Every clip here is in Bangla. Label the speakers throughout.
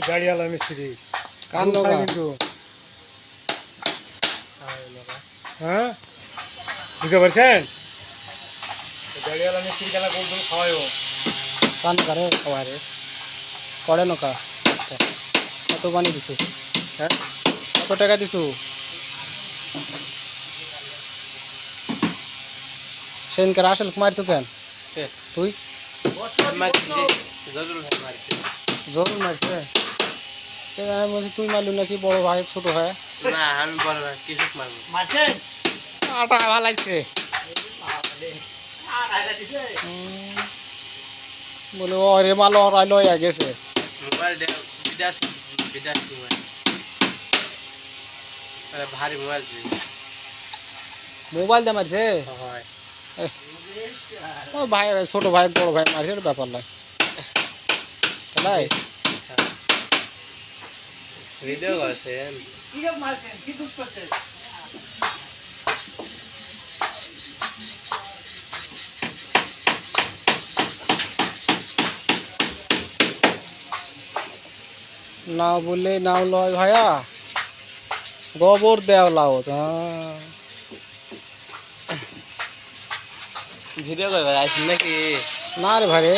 Speaker 1: গাড়িওয়ালা মিস্ত্রি
Speaker 2: কার নৌকা
Speaker 1: কিন্তু হ্যাঁ বুঝতে পারছেন গাড়িওয়ালা মিস্ত্রি কেনা করতো খাওয়াইও
Speaker 2: কার নৌকা রে খাওয়ারে করে নৌকা কত পানি দিছু হ্যাঁ কত টাকা দিছু সেদিনকার আসল মারছো কেন তুই জরুর মারছে আমি বলছি তুই মারলু নাকি বড় ভাই ছোট ভাই
Speaker 3: না আমি বড় ভাই কিছু মারবো
Speaker 2: আটা ভালাইছে বলে ও রে মাল ওরাই লইয়া গেছে
Speaker 3: মোবাইল বিদেশ বিদেশ মোবাইল ভারী মোবাইল
Speaker 2: মোবাইল দিয়ে মারছে
Speaker 3: হয়
Speaker 2: ও ভাই ছোট ভাই বড় ভাই মারছে এটা ব্যাপার নয় তাই
Speaker 3: ভিডিও করছেন
Speaker 2: না বললে নাও লয় ভাইয়া গোবর দেও লাও হ্যাঁ
Speaker 3: ভিডিও করবে আসেন নাকি
Speaker 2: না রে ভাই রে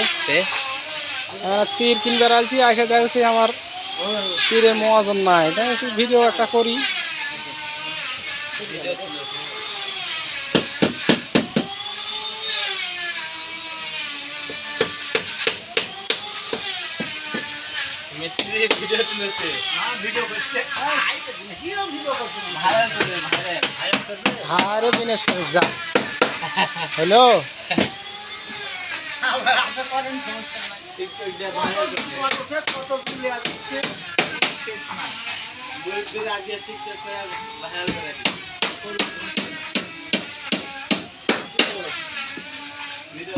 Speaker 2: তীর কিনবার আলছি আসে দেখছি আমার তীরে মহাজন নাই তাই ভিডিও একটা করি
Speaker 3: মিস্ত্রি ভিডিও তুলেছে
Speaker 2: হ্যাঁ রে বিনেশ যা হ্যালো
Speaker 3: টিকটক দিয়ে ভাইরাল করছে আগে টিকটক করে ভাইরাল করে ভিডিও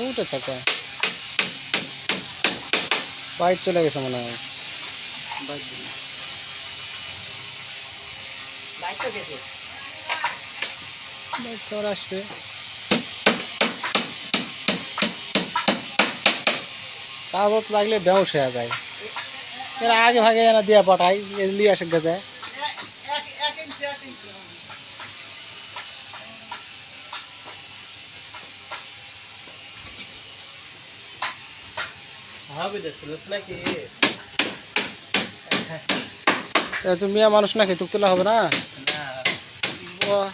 Speaker 2: উঠে থাকে বাইক চলে গেছে মনে হয় বাইক চলে আসবে কাগজ লাগলে বেউস হয়ে যায় এরা আগে ভাগে এরা দিয়া পাঠাই লিয়ে আসে গেছে
Speaker 3: হবে দেখছিস নাকি
Speaker 2: তুমি মেয়ে মানুষ নাকি টুক তোলা হবে না
Speaker 3: না
Speaker 2: বাহ।